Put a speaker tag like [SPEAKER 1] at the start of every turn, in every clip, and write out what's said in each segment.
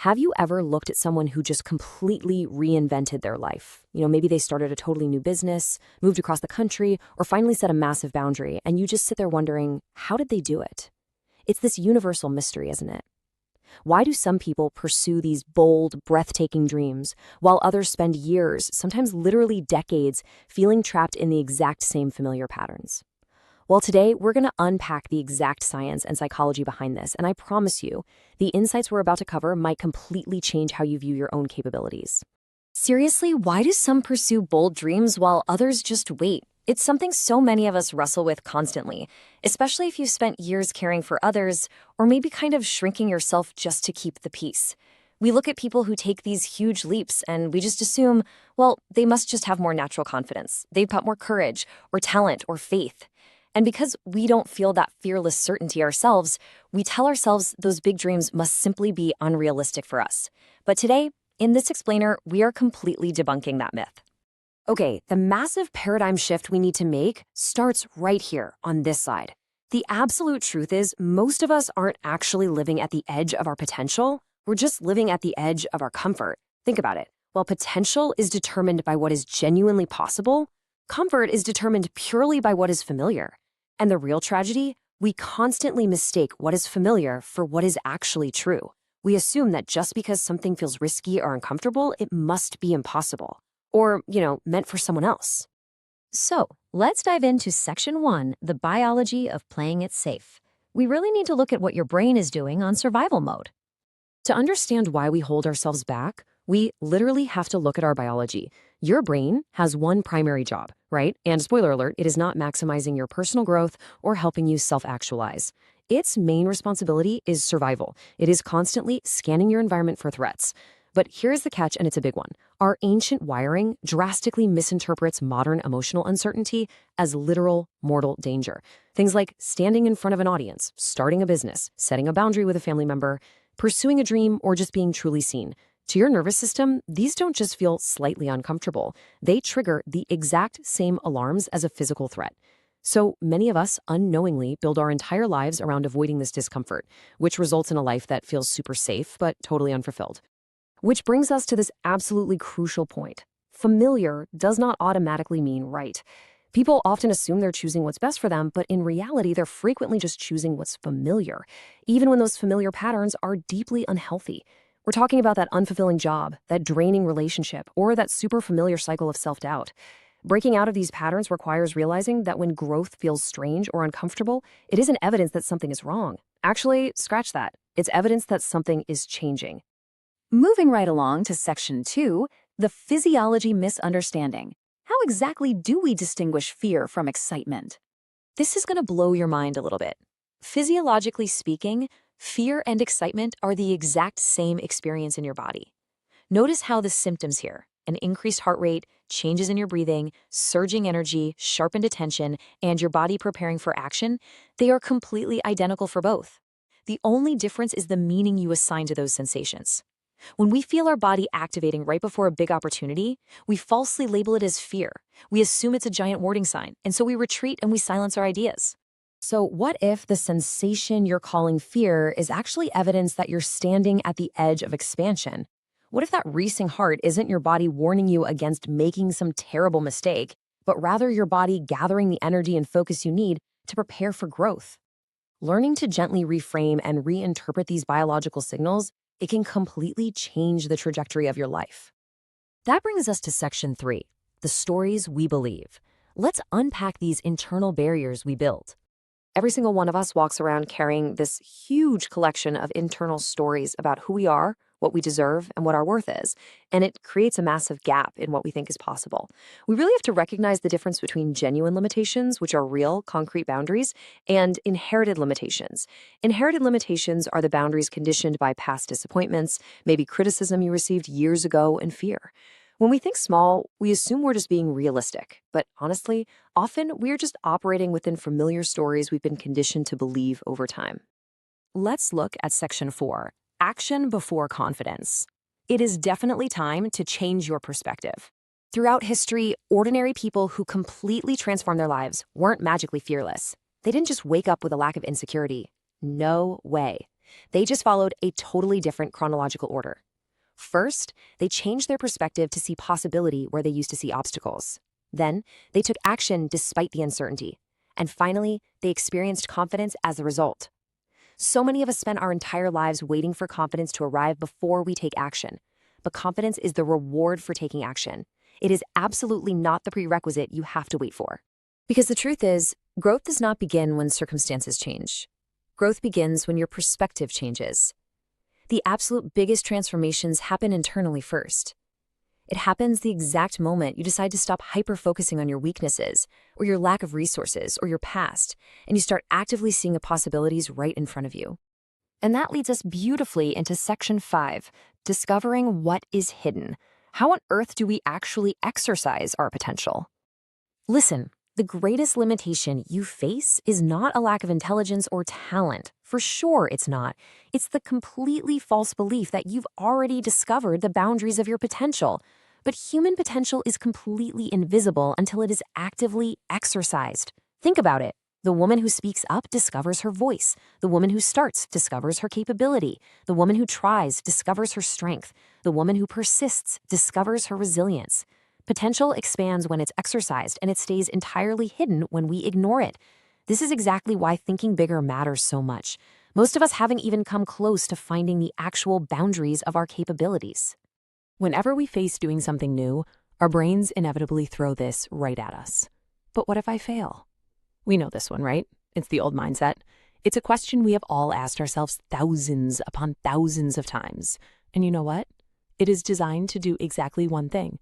[SPEAKER 1] Have you ever looked at someone who just completely reinvented their life? Maybe they started a totally new business, moved across the country, or finally set a massive boundary, and you just sit there wondering, how did they do it? It's this universal mystery, isn't it? Why do some people pursue these bold, breathtaking dreams, while others spend years, sometimes literally decades, feeling trapped in the exact same familiar patterns? Well, today we're going to unpack the exact science and psychology behind this, and I promise you, the insights we're about to cover might completely change how you view your own capabilities. Seriously, why do some pursue bold dreams while others just wait? It's something so many of us wrestle with constantly, especially if you've spent years caring for others, or maybe kind of shrinking yourself just to keep the peace. We look at people who take these huge leaps and we just assume, well, they must just have more natural confidence. They've got more courage, or talent, or faith. And because we don't feel that fearless certainty ourselves, we tell ourselves those big dreams must simply be unrealistic for us. But today, in this explainer, we are completely debunking that myth. Okay, the massive paradigm shift we need to make starts right here on this side. The absolute truth is most of us aren't actually living at the edge of our potential. We're just living at the edge of our comfort. Think about it. While potential is determined by what is genuinely possible, comfort is determined purely by what is familiar. And the real tragedy? We constantly mistake what is familiar for what is actually true. We assume that just because something feels risky or uncomfortable, it must be impossible. Or, meant for someone else.
[SPEAKER 2] So, let's dive into Section 1, the biology of playing it safe. We really need to look at what your brain is doing on survival mode.
[SPEAKER 1] To understand why we hold ourselves back, we literally have to look at our biology. Your brain has one primary job, right? And spoiler alert, it is not maximizing your personal growth or helping you self-actualize. Its main responsibility is survival. It is constantly scanning your environment for threats. But here's the catch, and it's a big one. Our ancient wiring drastically misinterprets modern emotional uncertainty as literal mortal danger. Things like standing in front of an audience, starting a business, setting a boundary with a family member, pursuing a dream, or just being truly seen. To your nervous system, these don't just feel slightly uncomfortable. They trigger the exact same alarms as a physical threat. So many of us unknowingly build our entire lives around avoiding this discomfort, which results in a life that feels super safe but totally unfulfilled. Which brings us to this absolutely crucial point. Familiar does not automatically mean right. People often assume they're choosing what's best for them, but in reality, they're frequently just choosing what's familiar, even when those familiar patterns are deeply unhealthy. We're talking about that unfulfilling job, that draining relationship, or that super familiar cycle of self-doubt. Breaking out of these patterns requires realizing that when growth feels strange or uncomfortable, it isn't evidence that something is wrong. Actually, scratch that. It's evidence that something is changing.
[SPEAKER 2] Moving right along to Section 2, the physiology misunderstanding. How exactly do we distinguish fear from excitement? This is going to blow your mind a little bit. Physiologically speaking, fear and excitement are the exact same experience in your body. Notice how the symptoms here, an increased heart rate, changes in your breathing, surging energy, sharpened attention, and your body preparing for action, they are completely identical for both. The only difference is the meaning you assign to those sensations. When we feel our body activating right before a big opportunity, we falsely label it as fear. We assume it's a giant warning sign, and so we retreat and we silence our ideas.
[SPEAKER 1] So what if the sensation you're calling fear is actually evidence that you're standing at the edge of expansion? What if that racing heart isn't your body warning you against making some terrible mistake, but rather your body gathering the energy and focus you need to prepare for growth? Learning to gently reframe and reinterpret these biological signals, it can completely change the trajectory of your life. That brings us to Section 3, the stories we believe. Let's unpack these internal barriers we build. Every single one of us walks around carrying this huge collection of internal stories about who we are, what we deserve, and what our worth is, and it creates a massive gap in what we think is possible. We really have to recognize the difference between genuine limitations, which are real, concrete boundaries, and inherited limitations. Inherited limitations are the boundaries conditioned by past disappointments, maybe criticism you received years ago, and fear. When we think small, we assume we're just being realistic, but honestly, often we're just operating within familiar stories we've been conditioned to believe over time. Let's look at Section 4. Action before confidence. It is definitely time to change your perspective. Throughout history, ordinary people who completely transformed their lives weren't magically fearless. They didn't just wake up with a lack of insecurity. No way. They just followed a totally different chronological order. First, they changed their perspective to see possibility where they used to see obstacles. Then, they took action despite the uncertainty. And finally, they experienced confidence as a result. So many of us spend our entire lives waiting for confidence to arrive before we take action. But confidence is the reward for taking action. It is absolutely not the prerequisite you have to wait for. Because the truth is, growth does not begin when circumstances change. Growth begins when your perspective changes. The absolute biggest transformations happen internally first. It happens the exact moment you decide to stop hyper-focusing on your weaknesses, or your lack of resources, or your past, and you start actively seeing the possibilities right in front of you. And that leads us beautifully into Section 5, discovering what is hidden. How on earth do we actually exercise our potential? Listen, the greatest limitation you face is not a lack of intelligence or talent. For sure it's not. It's the completely false belief that you've already discovered the boundaries of your potential. But human potential is completely invisible until it is actively exercised. Think about it. The woman who speaks up discovers her voice. The woman who starts discovers her capability. The woman who tries discovers her strength. The woman who persists discovers her resilience. Potential expands when it's exercised, and it stays entirely hidden when we ignore it. This is exactly why thinking bigger matters so much. Most of us haven't even come close to finding the actual boundaries of our capabilities. Whenever we face doing something new, our brains inevitably throw this right at us. But what if I fail? We know this one, right? It's the old mindset. It's a question we have all asked ourselves thousands upon thousands of times. And you know what? It is designed to do exactly one thing: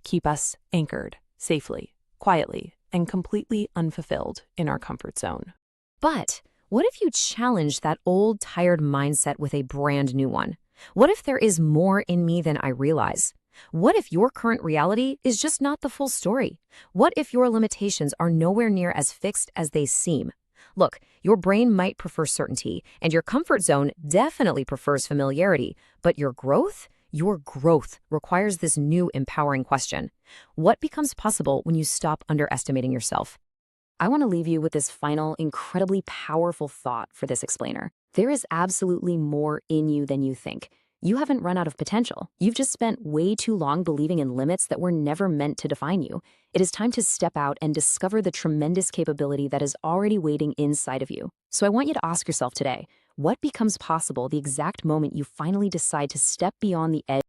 [SPEAKER 1] keep us anchored, safely, quietly, and completely unfulfilled in our comfort zone. But what if you challenge that old, tired mindset with a brand new one? What if there is more in me than I realize? What if your current reality is just not the full story? What if your limitations are nowhere near as fixed as they seem? Look, your brain might prefer certainty, and your comfort zone definitely prefers familiarity, but your growth requires this new empowering question. What becomes possible when you stop underestimating yourself? I want to leave you with this final, incredibly powerful thought for this explainer. There is absolutely more in you than you think. You haven't run out of potential. You've just spent way too long believing in limits that were never meant to define you. It is time to step out and discover the tremendous capability that is already waiting inside of you. So I want you to ask yourself today, what becomes possible the exact moment you finally decide to step beyond the edge